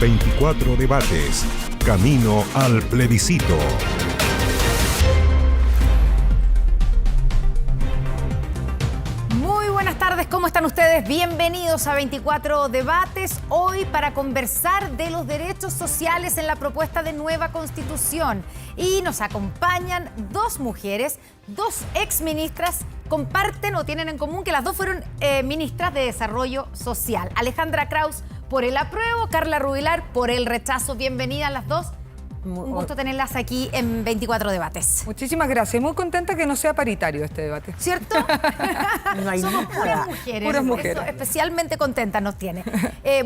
24 debates. Camino al plebiscito. Muy buenas tardes, ¿cómo están ustedes? Bienvenidos a 24 debates. Hoy para conversar de los derechos sociales en la propuesta de nueva Constitución. Y nos acompañan dos mujeres, dos exministras, comparten o tienen en común que las dos fueron ministras de Desarrollo Social. Alejandra Krauss por el apruebo, Carla Rubilar por el rechazo. Bienvenidas las dos. Un gusto tenerlas aquí en 24 debates. Muchísimas gracias. Muy contenta que no sea paritario este debate. ¿Cierto? No hay Somos nada. puras mujeres. Puras mujeres. Eso especialmente contentas nos tiene.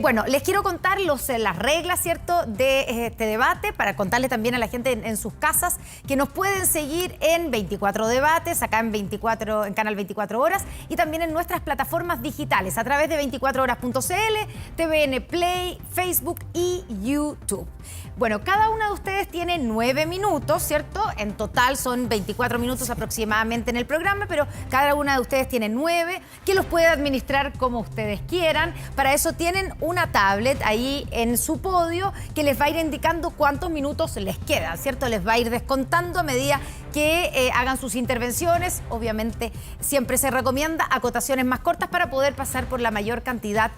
Bueno, les quiero contar las reglas, ¿cierto?, de este debate, para contarle también a la gente en sus casas que nos pueden seguir en 24 debates, acá en Canal 24 Horas, y también en nuestras plataformas digitales, a través de 24horas.cl, TVN Play, Facebook y YouTube. Bueno, cada una de ustedes tiene 9 minutos, ¿cierto? En total son 24 minutos aproximadamente en el programa, pero cada una de ustedes tiene 9, que los puede administrar como ustedes quieran. Para eso tienen una tablet ahí en su podio que les va a ir indicando cuántos minutos les quedan, ¿cierto? Les va a ir descontando a medida que hagan sus intervenciones. Obviamente siempre se recomienda acotaciones más cortas para poder pasar por la mayor cantidad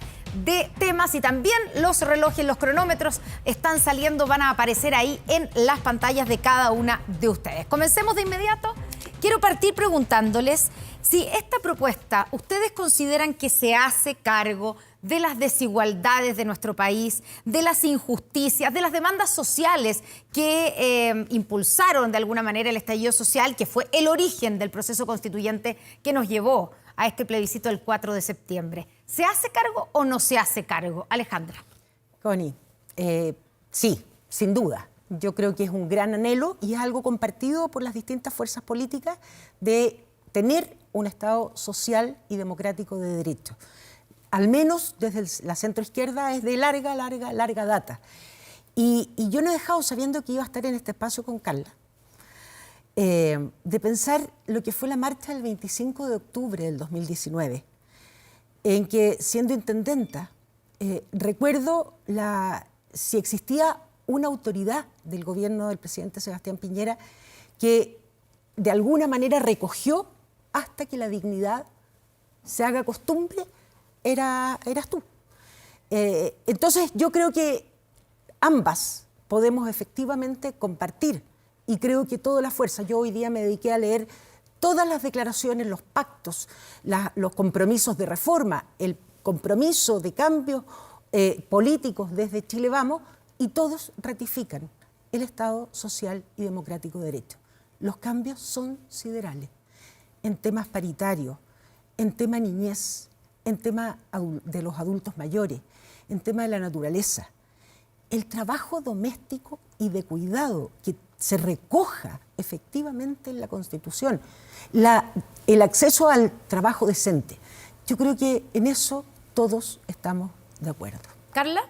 de temas, y también los relojes, los cronómetros están saliendo, van a aparecer ahí en las pantallas de cada una de ustedes. Comencemos de inmediato. Quiero partir preguntándoles si esta propuesta ustedes consideran que se hace cargo de las desigualdades de nuestro país, de las injusticias, de las demandas sociales que impulsaron de alguna manera el estallido social, que fue el origen del proceso constituyente que nos llevó a este plebiscito del 4 de septiembre. ¿Se hace cargo o no se hace cargo? Alejandra. Connie, sí, sin duda. Yo creo que es un gran anhelo y es algo compartido por las distintas fuerzas políticas de tener un Estado social y democrático de derecho. Al menos desde la centroizquierda es de larga data. Y yo no he dejado, sabiendo que iba a estar en este espacio con Carla, de pensar lo que fue la marcha del 25 de octubre del 2019, en que, siendo intendenta, recuerdo si existía una autoridad del gobierno del presidente Sebastián Piñera que de alguna manera recogió hasta que la dignidad se haga costumbre, eras tú. Entonces yo creo que ambas podemos efectivamente compartir, y creo que toda la fuerza. Yo hoy día me dediqué a leer todas las declaraciones, los pactos, los compromisos de reforma, el compromiso de cambios políticos desde Chile Vamos, y todos ratifican el Estado social y democrático de derecho. Los cambios son siderales en temas paritarios, en tema niñez, en tema de los adultos mayores, en tema de la naturaleza. El trabajo doméstico y de cuidado que se recoja efectivamente en la Constitución, el acceso al trabajo decente. Yo creo que en eso todos estamos de acuerdo. ¿Carla?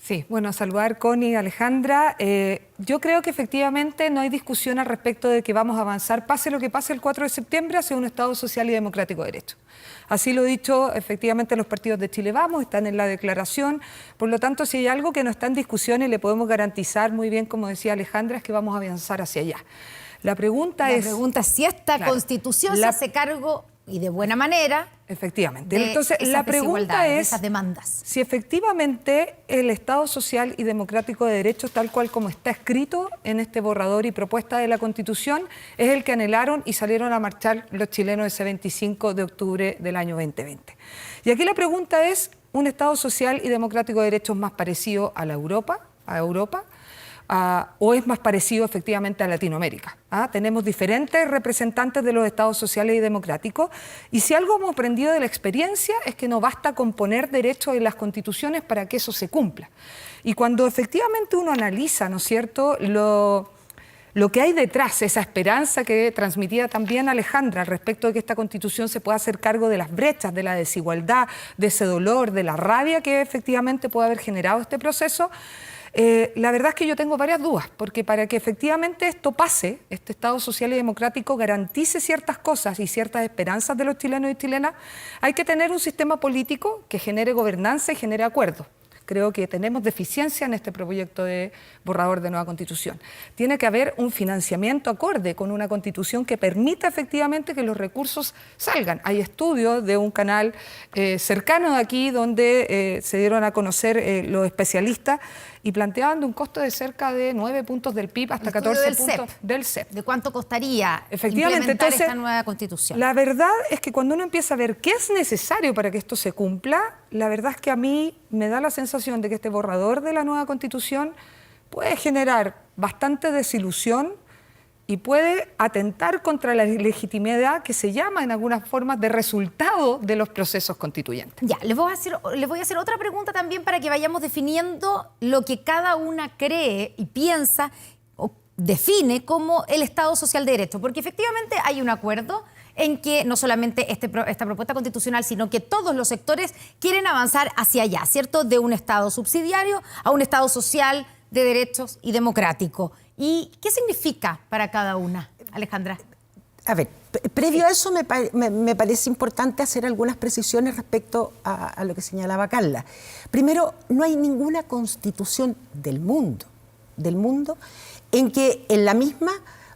Sí, bueno, saludar Connie y Alejandra. Yo creo que efectivamente no hay discusión al respecto de que vamos a avanzar, pase lo que pase el 4 de septiembre, hacia un Estado social y democrático de derecho. Así lo he dicho efectivamente los partidos de Chile Vamos, están en la declaración. Por lo tanto, si hay algo que no está en discusión y le podemos garantizar muy bien, como decía Alejandra, es que vamos a avanzar hacia allá. La pregunta es si esta Constitución se hace cargo, y de buena manera, efectivamente. De entonces, la pregunta es esas demandas. Si efectivamente el Estado social y democrático de derecho, tal cual como está escrito en este borrador y propuesta de la Constitución, es el que anhelaron y salieron a marchar los chilenos ese 25 de octubre del año 2020. Y aquí la pregunta es, ¿un Estado social y democrático de derecho es más parecido a Europa? ¿O es más parecido efectivamente a Latinoamérica? Tenemos diferentes representantes de los estados sociales y democráticos, y si algo hemos aprendido de la experiencia es que no basta con poner derechos en las constituciones para que eso se cumpla. Y cuando efectivamente uno analiza, ¿no es cierto?, lo que hay detrás, esa esperanza que transmitía también Alejandra al respecto de que esta Constitución se pueda hacer cargo de las brechas, de la desigualdad, de ese dolor, de la rabia que efectivamente puede haber generado este proceso. La verdad es que yo tengo varias dudas, porque para que efectivamente esto pase, este Estado social y democrático garantice ciertas cosas y ciertas esperanzas de los chilenos y chilenas, hay que tener un sistema político que genere gobernanza y genere acuerdos. creo que tenemos deficiencia en este proyecto de borrador de nueva Constitución. Tiene que haber un financiamiento acorde con una Constitución que permita efectivamente que los recursos salgan. Hay estudios de un canal cercano de aquí donde se dieron a conocer los especialistas y planteaban de un costo de cerca de 9 puntos del PIB hasta 14 puntos del CEP. ¿De cuánto costaría efectivamente implementar entonces, esta nueva Constitución? La verdad es que cuando uno empieza a ver qué es necesario para que esto se cumpla, la verdad es que a mí me da la sensación de que este borrador de la nueva Constitución puede generar bastante desilusión y puede atentar contra la legitimidad que se llama en algunas formas de resultado de los procesos constituyentes. Ya, les voy a hacer otra pregunta también para que vayamos definiendo lo que cada una cree y piensa o define como el Estado Social de Derecho, porque efectivamente hay un acuerdo en que no solamente esta propuesta constitucional, sino que todos los sectores quieren avanzar hacia allá, ¿cierto? De un Estado subsidiario a un Estado social de derechos y democrático. ¿Y qué significa para cada una, Alejandra? A ver, previo a eso me parece importante hacer algunas precisiones respecto a lo que señalaba Carla. Primero, no hay ninguna constitución del mundo en que en la misma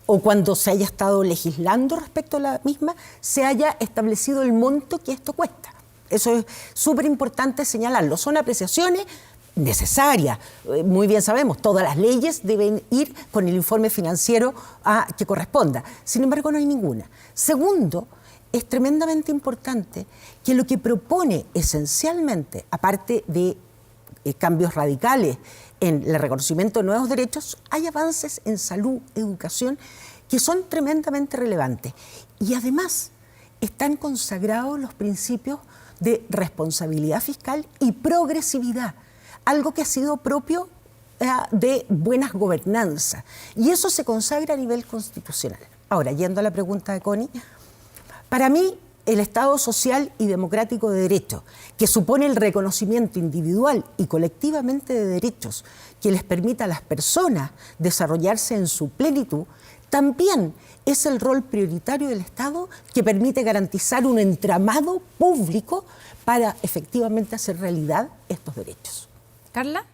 o cuando se haya estado legislando respecto a la misma, se haya establecido el monto que esto cuesta. Eso es súper importante señalarlo. Son apreciaciones necesarias. Muy bien sabemos, todas las leyes deben ir con el informe financiero que corresponda. Sin embargo, no hay ninguna. Segundo, es tremendamente importante que lo que propone esencialmente, aparte de cambios radicales en el reconocimiento de nuevos derechos, hay avances en salud, educación, que son tremendamente relevantes. Y además están consagrados los principios de responsabilidad fiscal y progresividad, algo que ha sido propio de buenas gobernanzas. Y eso se consagra a nivel constitucional. Ahora, yendo a la pregunta de Connie, para mí, el Estado social y democrático de derecho, que supone el reconocimiento individual y colectivamente de derechos que les permita a las personas desarrollarse en su plenitud, también es el rol prioritario del Estado que permite garantizar un entramado público para efectivamente hacer realidad estos derechos. Carla.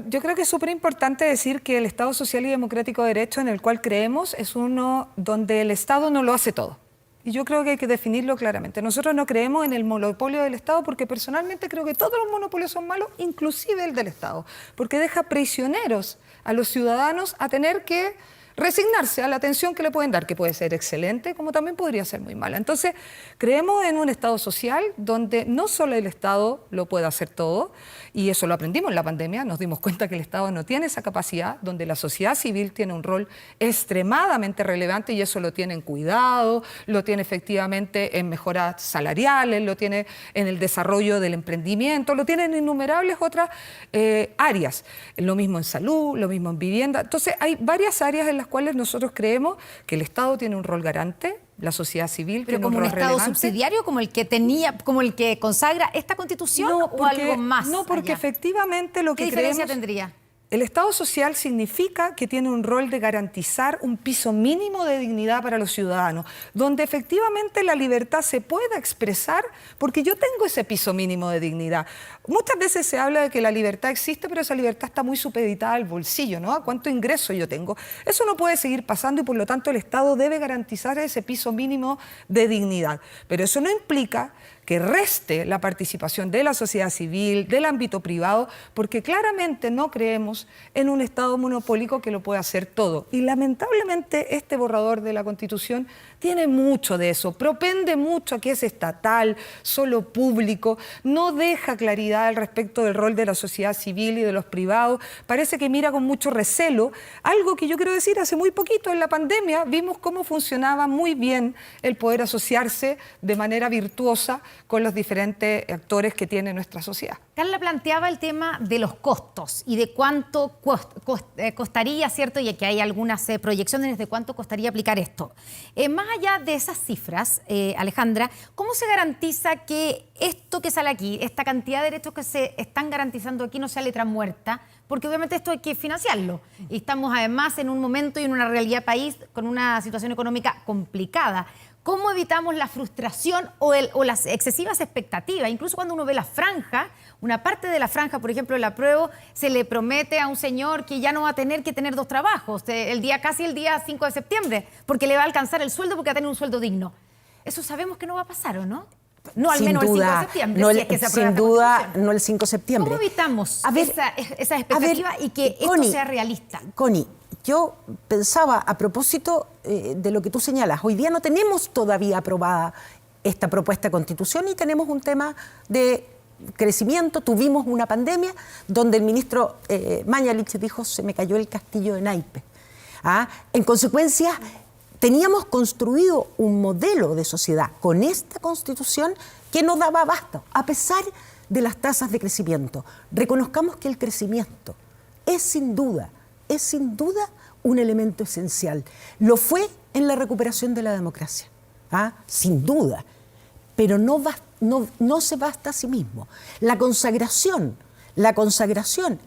Yo creo que es súper importante decir que el Estado social y democrático de derecho en el cual creemos es uno donde el Estado no lo hace todo. Y yo creo que hay que definirlo claramente. Nosotros no creemos en el monopolio del Estado porque personalmente creo que todos los monopolios son malos, inclusive el del Estado, porque deja prisioneros a los ciudadanos a tener que resignarse a la atención que le pueden dar, que puede ser excelente, como también podría ser muy mala. Entonces, creemos en un Estado social donde no solo el Estado lo puede hacer todo, y eso lo aprendimos en la pandemia, nos dimos cuenta que el Estado no tiene esa capacidad, donde la sociedad civil tiene un rol extremadamente relevante y eso lo tiene en cuidado, lo tiene efectivamente en mejoras salariales, lo tiene en el desarrollo del emprendimiento, lo tiene en innumerables otras áreas. Lo mismo en salud, lo mismo en vivienda. Entonces, hay varias áreas en las cuales nosotros creemos que el Estado tiene un rol garante, la sociedad civil tiene un rol relevante. ¿Pero como un Estado subsidiario, como el que consagra esta Constitución o algo más? No, porque efectivamente lo que creemos... ¿Qué diferencia tendría? El Estado social significa que tiene un rol de garantizar un piso mínimo de dignidad para los ciudadanos, donde efectivamente la libertad se pueda expresar porque yo tengo ese piso mínimo de dignidad. Muchas veces se habla de que la libertad existe, pero esa libertad está muy supeditada al bolsillo, ¿no? ¿A cuánto ingreso yo tengo? Eso no puede seguir pasando y por lo tanto el Estado debe garantizar ese piso mínimo de dignidad. Pero eso no implica que reste la participación de la sociedad civil, del ámbito privado, porque claramente no creemos en un Estado monopólico que lo pueda hacer todo. Y lamentablemente este borrador de la Constitución tiene mucho de eso, propende mucho a que es estatal, solo público, no deja claridad al respecto del rol de la sociedad civil y de los privados, parece que mira con mucho recelo, algo que yo quiero decir, hace muy poquito en la pandemia vimos cómo funcionaba muy bien el poder asociarse de manera virtuosa con los diferentes actores que tiene nuestra sociedad. Carla planteaba el tema de los costos y de cuánto costaría, ¿cierto? Y que hay algunas proyecciones de cuánto costaría aplicar esto. Más allá de esas cifras, Alejandra, ¿cómo se garantiza que esto que sale aquí, esta cantidad de derechos que se están garantizando aquí no sea letra muerta? Porque obviamente esto hay que financiarlo. Y estamos además en un momento y en una realidad país con una situación económica complicada. ¿Cómo evitamos la frustración o las excesivas expectativas? Incluso cuando uno ve la franja, una parte de la franja, por ejemplo, el apruebo, se le promete a un señor que ya no va a tener que tener 2 trabajos, casi el día 5 de septiembre, porque le va a alcanzar el sueldo porque va a tener un sueldo digno. Eso sabemos que no va a pasar, ¿o no? No al menos el 5 de septiembre, si es que se aprueba sin duda, no el 5 de septiembre. ¿Cómo evitamos esa expectativa y que esto sea realista? Connie, yo pensaba a propósito de lo que tú señalas. Hoy día no tenemos todavía aprobada esta propuesta de constitución y tenemos un tema de crecimiento. Tuvimos una pandemia donde el ministro Mañalich dijo: se me cayó el castillo de naipes. En consecuencia, teníamos construido un modelo de sociedad con esta constitución que no daba abasto, a pesar de las tasas de crecimiento. Reconozcamos que el crecimiento es sin duda un elemento esencial. Lo fue en la recuperación de la democracia, sin duda, pero no se basta a sí mismo. La consagración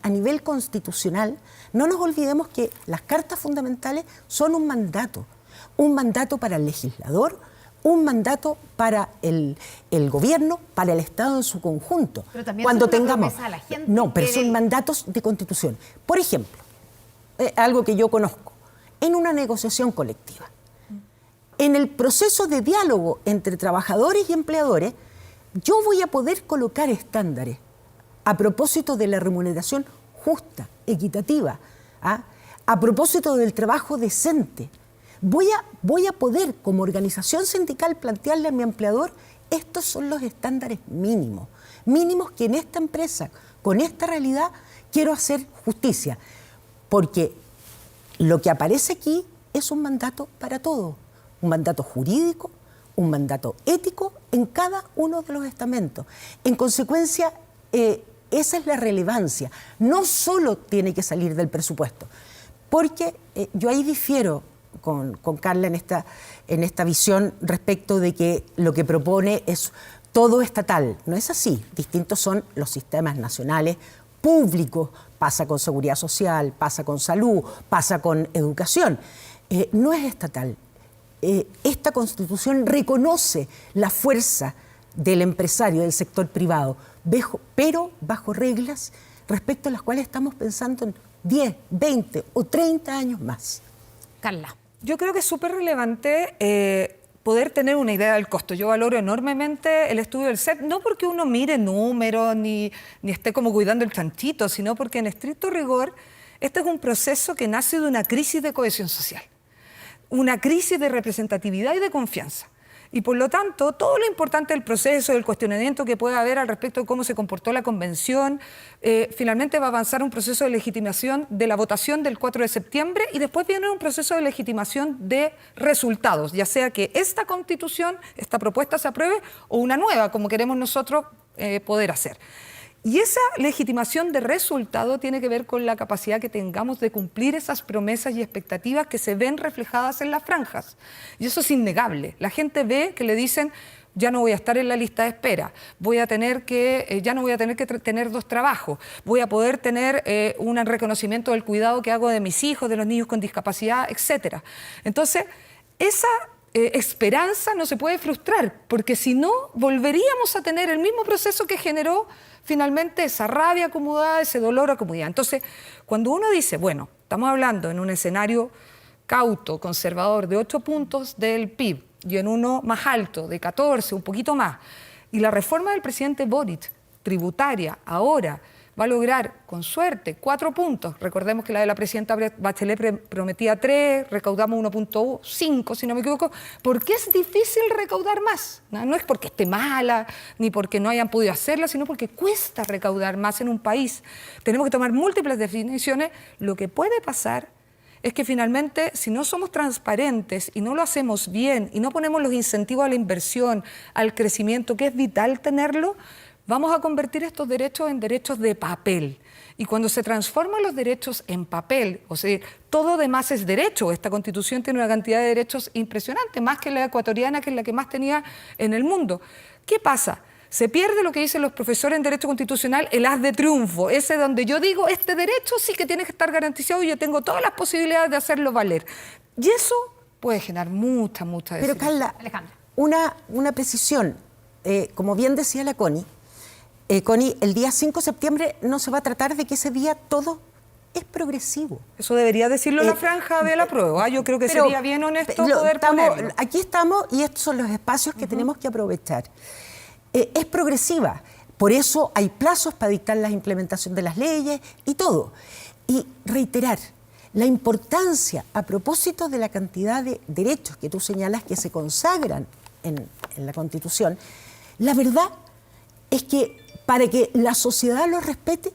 a nivel constitucional, no nos olvidemos que las cartas fundamentales son un mandato para el legislador, un mandato para el gobierno, para el Estado en su conjunto. Pero también cuando son una tengamos promesa a la gente. No, pero son mandatos de constitución. Por ejemplo, algo que yo conozco, en una negociación colectiva, en el proceso de diálogo entre trabajadores y empleadores, yo voy a poder colocar estándares a propósito de la remuneración justa, equitativa, a propósito del trabajo decente. Voy a poder, como organización sindical, plantearle a mi empleador: estos son los estándares mínimos que en esta empresa, con esta realidad, quiero hacer justicia. Porque lo que aparece aquí es un mandato para todos, un mandato jurídico, un mandato ético en cada uno de los estamentos. En consecuencia, esa es la relevancia. No solo tiene que salir del presupuesto, porque yo ahí difiero con Carla en esta visión respecto de que lo que propone es todo estatal. No es así. Distintos son los sistemas nacionales públicos. Pasa con seguridad social, pasa con salud, pasa con educación. No es estatal. Esta Constitución reconoce la fuerza del empresario, del sector privado, pero bajo reglas respecto a las cuales estamos pensando en 10, 20 o 30 años más. Carla. Yo creo que es súper relevante poder tener una idea del costo. Yo valoro enormemente el estudio del CEP, no porque uno mire números ni esté como cuidando el chanchito, sino porque en estricto rigor este es un proceso que nace de una crisis de cohesión social, una crisis de representatividad y de confianza. Y por lo tanto, todo lo importante del proceso, del cuestionamiento que pueda haber al respecto de cómo se comportó la convención, finalmente va a avanzar un proceso de legitimación de la votación del 4 de septiembre y después viene un proceso de legitimación de resultados, ya sea que esta constitución, esta propuesta se apruebe o una nueva, como queremos nosotros poder hacer. Y esa legitimación de resultado tiene que ver con la capacidad que tengamos de cumplir esas promesas y expectativas que se ven reflejadas en las franjas. Y eso es innegable. La gente ve que le dicen: ya no voy a estar en la lista de espera, ya no voy a tener que tener 2 trabajos, voy a poder tener un reconocimiento del cuidado que hago de mis hijos, de los niños con discapacidad, etc. Entonces, esa esperanza no se puede frustrar, porque si no, volveríamos a tener el mismo proceso que generó finalmente esa rabia acumulada, ese dolor acumulado. Entonces, cuando uno dice, bueno, estamos hablando en un escenario cauto, conservador, de 8 puntos del PIB, y en uno más alto, de 14, un poquito más, y la reforma del presidente Boric, tributaria, ahora va a lograr, con suerte, 4 puntos. Recordemos que la de la presidenta Bachelet prometía 3, recaudamos 1.5, si no me equivoco. ¿Por qué es difícil recaudar más? No es porque esté mala, ni porque no hayan podido hacerla, sino porque cuesta recaudar más en un país. Tenemos que tomar múltiples definiciones. Lo que puede pasar es que finalmente, si no somos transparentes y no lo hacemos bien y no ponemos los incentivos a la inversión, al crecimiento, que es vital tenerlo, vamos a convertir estos derechos en derechos de papel. Y cuando se transforman los derechos en papel, o sea, todo demás es derecho. Esta Constitución tiene una cantidad de derechos impresionante, más que la ecuatoriana, que es la que más tenía en el mundo. ¿Qué pasa? Se pierde lo que dicen los profesores en Derecho Constitucional, el haz de triunfo, ese donde yo digo, este derecho sí que tiene que estar garantizado y yo tengo todas las posibilidades de hacerlo valer. Y eso puede generar mucha Pero desilusión. Carla, Alejandra. una precisión. Como bien decía la Connie, el día 5 de septiembre no se va a tratar de que ese día todo es progresivo. Eso debería decirlo la franja de la prueba. Yo creo que Pero sería bien honesto poder ponerlo. Aquí estamos y estos son los espacios que tenemos que aprovechar. Es progresiva, por eso hay plazos para dictar la implementación de las leyes y todo. Y reiterar la importancia a propósito de la cantidad de derechos que tú señalas que se consagran en la Constitución. La verdad es que para que la sociedad los respete,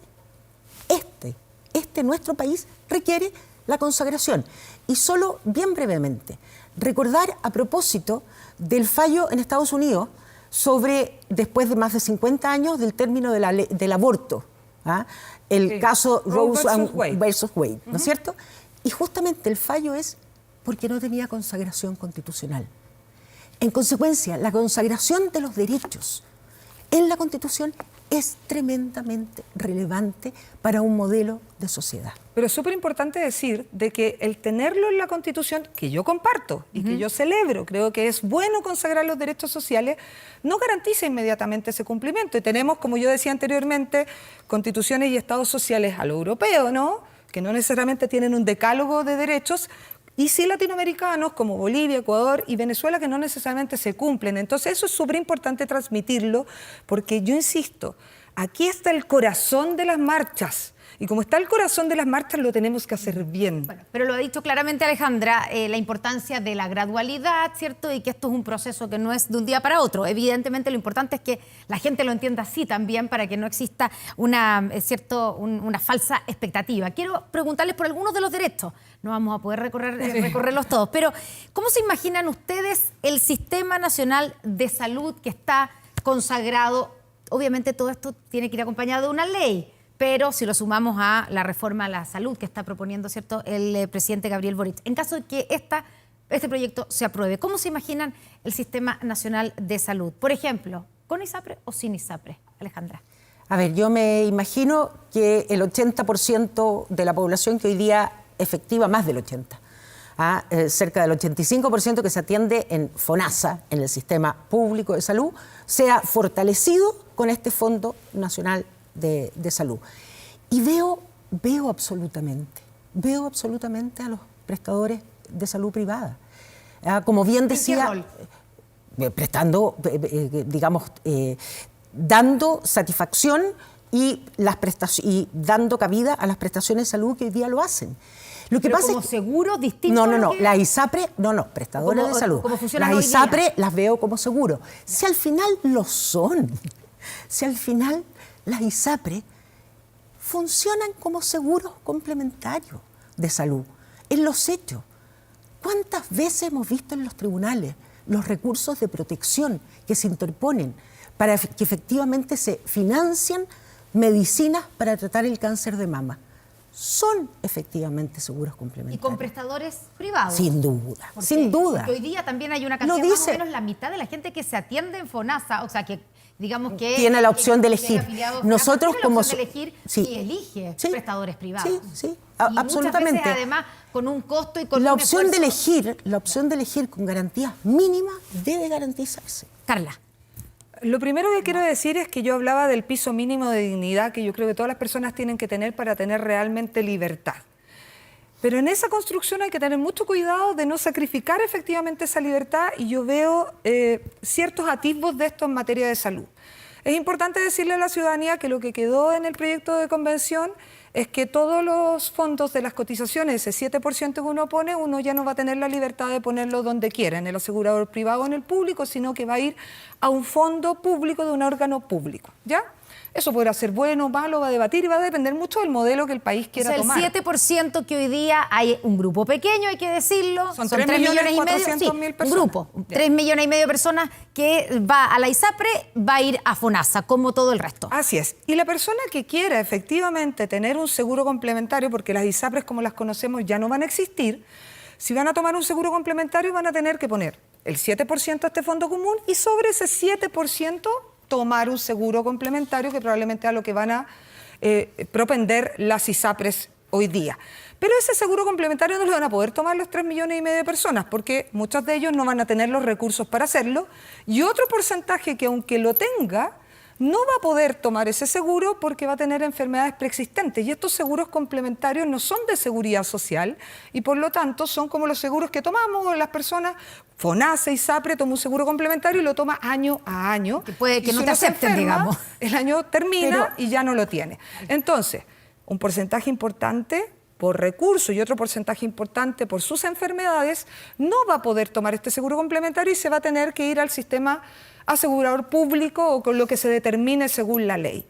nuestro país requiere la consagración. Y solo bien brevemente, recordar a propósito del fallo en Estados Unidos sobre, después de más de 50 años del término del aborto, el caso Roe versus Wade, ¿no es cierto? Y justamente el fallo es porque no tenía consagración constitucional. En consecuencia, la consagración de los derechos en la Constitución es tremendamente relevante para un modelo de sociedad. Pero es súper importante decir de que el tenerlo en la Constitución, que yo comparto y que yo celebro, creo que es bueno consagrar los derechos sociales, no garantiza inmediatamente ese cumplimiento. Y tenemos, como yo decía anteriormente, constituciones y estados sociales a lo europeo, ¿no?, que no necesariamente tienen un decálogo de derechos, y sí latinoamericanos como Bolivia, Ecuador y Venezuela, que no necesariamente se cumplen. Entonces eso es súper importante transmitirlo, porque yo insisto, aquí está el corazón de las marchas. Y como está el corazón de las marchas, lo tenemos que hacer bien. Bueno, pero lo ha dicho claramente Alejandra, la importancia de la gradualidad, ¿cierto? Y que esto es un proceso que no es de un día para otro. Evidentemente lo importante es que la gente lo entienda así también, para que no exista una falsa expectativa. Quiero preguntarles por algunos de los derechos. No vamos a poder recorrerlos todos, pero ¿cómo se imaginan ustedes el Sistema Nacional de Salud que está consagrado? Obviamente todo esto tiene que ir acompañado de una ley, pero si lo sumamos a la reforma a la salud que está proponiendo, ¿cierto?, el presidente Gabriel Boric. En caso de que este proyecto se apruebe, ¿cómo se imaginan el Sistema Nacional de Salud? Por ejemplo, ¿con ISAPRE o sin ISAPRE, Alejandra? A ver, yo me imagino que el 80% de la población que hoy día efectiva, más del 80%, cerca del 85% que se atiende en FONASA, en el sistema público de salud, sea fortalecido con este Fondo Nacional de Salud. Y veo absolutamente a los prestadores de salud privada. Como bien decía, prestando, dando satisfacción y dando cabida a las prestaciones de salud que hoy día lo hacen. Lo que ¿Pero pasa como es que, seguro distinto? No, las ISAPRE, prestadoras de salud. Las ISAPRE las veo como seguro. Si al final lo son, si al final las ISAPRE funcionan como seguros complementarios de salud, en los hechos. ¿Cuántas veces hemos visto en los tribunales los recursos de protección que se interponen para que efectivamente se financian medicinas para tratar el cáncer de mama? Son efectivamente seguros complementarios. ¿Y con prestadores privados? Sin duda, sin duda. Porque hoy día también hay una cantidad, más o menos la mitad de la gente que se atiende en FONASA, o sea, que digamos que tiene la opción de elegir. Nosotros como de elegir y elige prestadores privados. Sí, y absolutamente. Muchas veces, además, con un costo y con la un opción esfuerzo. la opción de elegir con garantías mínimas debe garantizarse. Carla. Lo primero que quiero decir es que yo hablaba del piso mínimo de dignidad que yo creo que todas las personas tienen que tener para tener realmente libertad. Pero en esa construcción hay que tener mucho cuidado de no sacrificar efectivamente esa libertad, y yo veo ciertos atisbos de esto en materia de salud. Es importante decirle a la ciudadanía que lo que quedó en el proyecto de convención es que todos los fondos de las cotizaciones, ese 7% que uno pone, uno ya no va a tener la libertad de ponerlo donde quiera, en el asegurador privado o en el público, sino que va a ir a un fondo público de un órgano público, ¿ya? Eso podrá ser bueno o malo, va a debatir y va a depender mucho del modelo que el país quiera tomar. El 7% que hoy día hay un grupo pequeño, hay que decirlo. Son 3 millones y medio. Sí, un grupo, 3 millones y medio de personas que va a la ISAPRE, va a ir a FONASA, como todo el resto. Así es. Y la persona que quiera efectivamente tener un seguro complementario, porque las ISAPRES como las conocemos ya no van a existir, si van a tomar un seguro complementario van a tener que poner el 7% a este fondo común y sobre ese 7% tomar un seguro complementario, que probablemente es a lo que van a propender las ISAPRES hoy día. Pero ese seguro complementario no lo van a poder tomar los 3,5 millones de personas, porque muchos de ellos no van a tener los recursos para hacerlo, y otro porcentaje que aunque lo tenga, no va a poder tomar ese seguro porque va a tener enfermedades preexistentes. Y estos seguros complementarios no son de seguridad social y por lo tanto son como los seguros que tomamos las personas. FONASA y SAPRE toma un seguro complementario y lo toma año a año. Que puede que y no si te uno se acepten, enferma, digamos. el año termina y ya no lo tiene. Entonces, un porcentaje importante por recursos y otro porcentaje importante por sus enfermedades, no va a poder tomar este seguro complementario y se va a tener que ir al sistema asegurador público o con lo que se determine según la ley.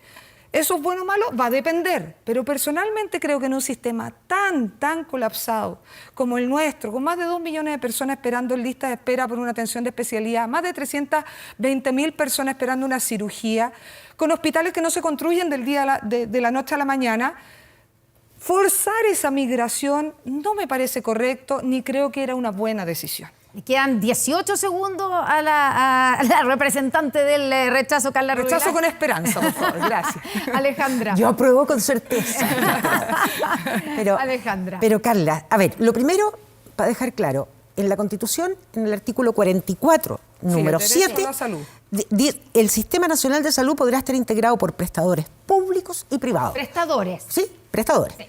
¿Eso es bueno o malo? Va a depender, pero personalmente creo que en un sistema tan colapsado como el nuestro, con más de 2 millones de personas esperando en lista de espera por una atención de especialidad, más de 320.000 personas esperando una cirugía, con hospitales que no se construyen de la noche a la mañana, forzar esa migración no me parece correcto, ni creo que era una buena decisión. Le quedan 18 segundos a la representante del rechazo, Carla Rubilar. Rechazo con esperanza, por favor, gracias. Alejandra. Yo apruebo con certeza. Alejandra. Pero Carla, a ver, lo primero, para dejar claro, en la Constitución, en el artículo 44, número el derecho 7, a la salud. El Sistema Nacional de Salud podrá estar integrado por prestadores públicos y privados. Prestadores. Sí, prestadores. Sí.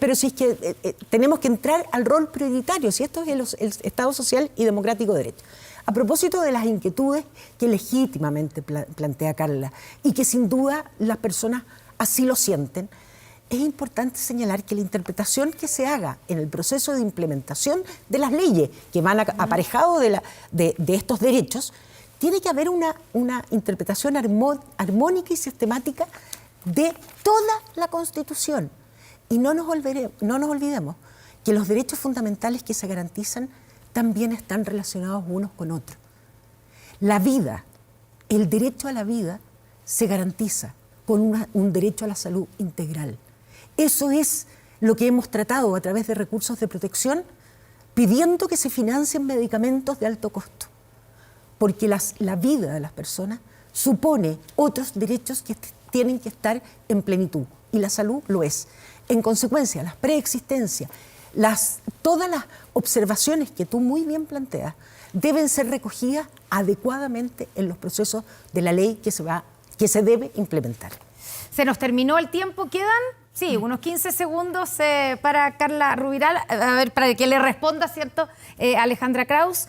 Pero si es que tenemos que entrar al rol prioritario, si esto es el Estado Social y Democrático de Derecho. A propósito de las inquietudes que legítimamente plantea Carla y que sin duda las personas así lo sienten, es importante señalar que la interpretación que se haga en el proceso de implementación de las leyes que van aparejado de estos derechos, tiene que haber una interpretación armónica y sistemática de toda la Constitución. Y no nos olvidemos que los derechos fundamentales que se garantizan también están relacionados unos con otros. La vida, el derecho a la vida, se garantiza con un derecho a la salud integral. Eso es lo que hemos tratado a través de recursos de protección, pidiendo que se financien medicamentos de alto costo, porque la vida de las personas supone otros derechos que tienen que estar en plenitud, y la salud lo es. En consecuencia, las preexistencias, todas las observaciones que tú muy bien planteas, deben ser recogidas adecuadamente en los procesos de la ley que se debe implementar. Se nos terminó el tiempo, quedan, sí, unos 15 segundos para Carla Rubilar, a ver, para que le responda, ¿cierto?, Alejandra Kraus,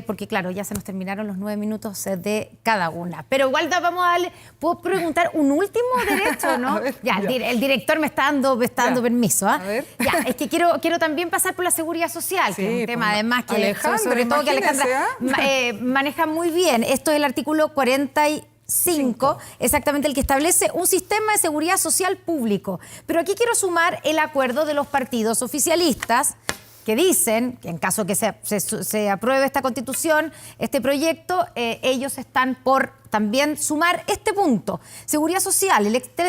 porque claro, ya se nos terminaron los 9 minutos de cada una. Pero igual vamos a darle, ¿puedo preguntar un último derecho, no? Ver, ya, el director me está dando permiso, ¿ah? A ver. Ya, es que quiero también pasar por la seguridad social, que es un tema pues, además que Alejandra, sobre todo que Alejandra imagínese, maneja muy bien. Esto es el artículo 45, exactamente el que establece un sistema de seguridad social público. Pero aquí quiero sumar el acuerdo de los partidos oficialistas que dicen que en caso que se apruebe esta Constitución, este proyecto, ellos están por también sumar este punto. Seguridad social.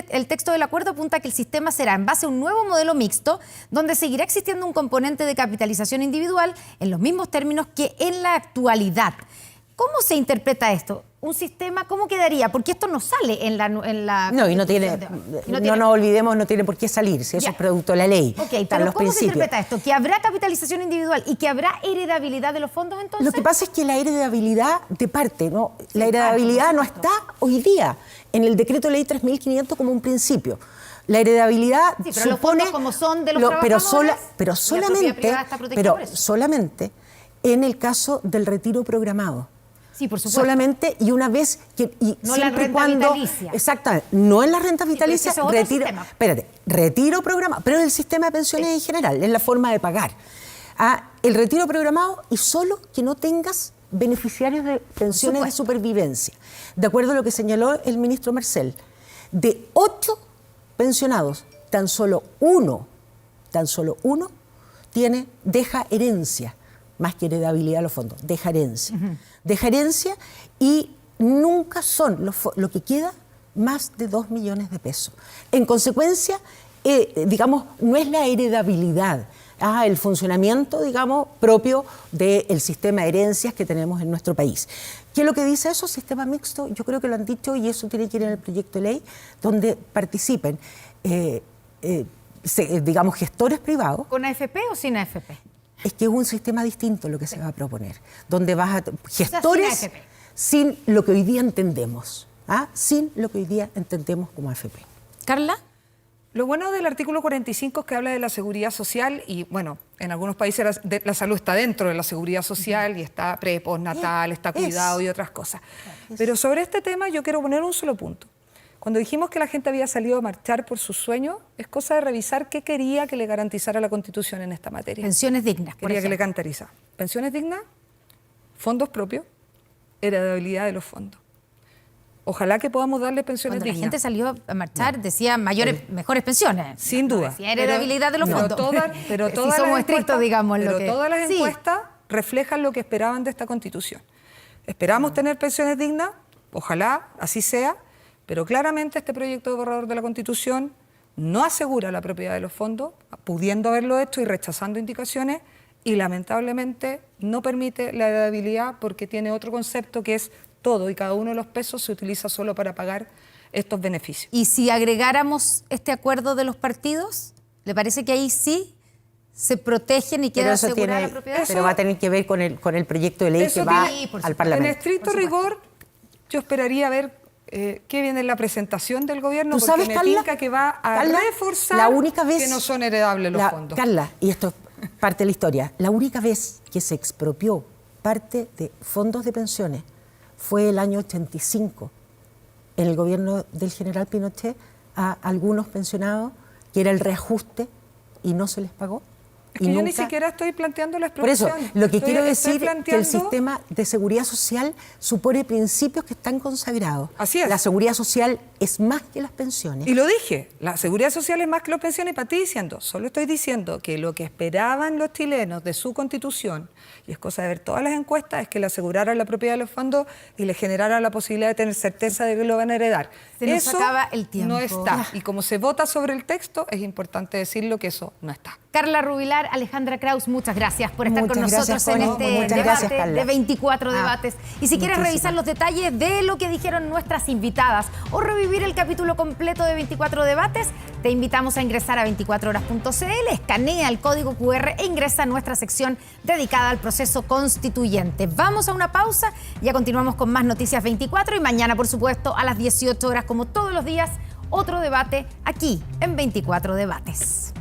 El texto del acuerdo apunta que el sistema será en base a un nuevo modelo mixto, donde seguirá existiendo un componente de capitalización individual en los mismos términos que en la actualidad. ¿Cómo se interpreta esto? ¿Un sistema cómo quedaría? Porque esto no sale en la No, y no nos olvidemos, no tiene por qué salir, si eso Ya. es producto de la ley. Ok, están pero los ¿cómo se principios. interpreta esto? ¿Que habrá capitalización individual y que habrá heredabilidad de los fondos entonces? Lo que pasa es que la heredabilidad de parte, ¿no? La heredabilidad no está hoy día en el decreto ley 3.500 como un principio. La heredabilidad Sí, pero los supone... fondos como son de los pero trabajadores, pero la propiedad solamente, privada está protegida por eso. solamente en el caso del retiro programado. Sí, por supuesto. Solamente y una vez que y No en la siempre y renta cuando vitalicia. exactamente, no en la renta vitalicia, pero ese es otro retiro, sistema. retiro programado, pero en el sistema de pensiones en general, es la forma de pagar. El retiro programado y solo que no tengas beneficiarios de pensiones de supervivencia. De acuerdo a lo que señaló el ministro Marcel, de 8 pensionados, tan solo uno deja herencia, más que heredabilidad a los fondos, deja herencia. Deja herencia y nunca son lo que queda más de 2 millones de pesos. En consecuencia, digamos, no es la heredabilidad, el funcionamiento, digamos, propio del sistema de herencias que tenemos en nuestro país. ¿Qué es lo que dice eso? Sistema mixto, yo creo que lo han dicho y eso tiene que ir en el proyecto de ley, donde participen digamos, gestores privados. ¿Con AFP o sin AFP? Es que es un sistema distinto lo que se va a proponer, donde vas a sin gestores AFP. sin lo que hoy día entendemos, sin lo que hoy día entendemos como AFP. Carla. Lo bueno del artículo 45 es que habla de la seguridad social y, bueno, en algunos países la salud está dentro de la seguridad social y está pre, postnatal, está cuidado y otras cosas. Pero sobre este tema yo quiero poner un solo punto. Cuando dijimos que la gente había salido a marchar por sus sueños, es cosa de revisar qué quería que le garantizara la Constitución en esta materia. Pensiones dignas, por Quería que le ejemplo. garantizara pensiones dignas, fondos propios, heredabilidad de los fondos. Ojalá que podamos darle pensiones Cuando la dignas. gente salió a marchar, decía mejores pensiones. Sin duda. Decía heredabilidad de los fondos. Pero Si todas somos las estrictos, encuestas- digamos. pero lo que... todas las Sí. encuestas reflejan lo que esperaban de esta Constitución. Esperamos tener pensiones dignas, ojalá así sea, pero claramente este proyecto de borrador de la Constitución no asegura la propiedad de los fondos, pudiendo haberlo hecho y rechazando indicaciones, y lamentablemente no permite la heredabilidad porque tiene otro concepto que es todo y cada uno de los pesos se utiliza solo para pagar estos beneficios. Y si agregáramos este acuerdo de los partidos, ¿le parece que ahí sí se protegen y queda asegurada la propiedad? Pero va a tener que ver con el proyecto de ley Eso que va tiene- al Parlamento. En estricto rigor, yo esperaría ver qué viene en la presentación del gobierno, ¿Tú porque sabes, me Carla? tinca que va a Carla, reforzar la única vez, que no son heredables los fondos. Carla, y esto es parte de la historia, la única vez que se expropió parte de fondos de pensiones fue el año 85, en el gobierno del general Pinochet, a algunos pensionados, que era el reajuste, y no se les pagó. Es que y yo nunca... ni siquiera estoy planteando la Por eso, expropiación. lo que quiero Estoy decir es que el planteando- sistema de seguridad social supone principios que están consagrados. Así es. La seguridad social es más que las pensiones. Y lo dije, la seguridad social es más que las pensiones, y para ti diciendo, solo estoy diciendo que lo que esperaban los chilenos de su Constitución, y es cosa de ver todas las encuestas, es que le aseguraran la propiedad de los fondos y le generaran la posibilidad de tener certeza de que lo van a heredar. Se nos Eso acaba el tiempo. no está. Y como se vota sobre el texto, es importante decirlo que eso no está. Carla Rubilar, Alejandra Kraus, muchas gracias por estar Muchas con nosotros gracias, en Connie. este Muchas debate gracias, Carla. de 24 debates. Y si quieres muchísimas. revisar los detalles de lo que dijeron nuestras invitadas o revivir el capítulo completo de 24 debates, te invitamos a ingresar a 24horas.cl, escanea el código QR e ingresa a nuestra sección dedicada al proceso constituyente. Vamos a una pausa, ya continuamos con más Noticias 24 y mañana, por supuesto, a las 18 horas, como todos los días, otro debate aquí en 24 Debates.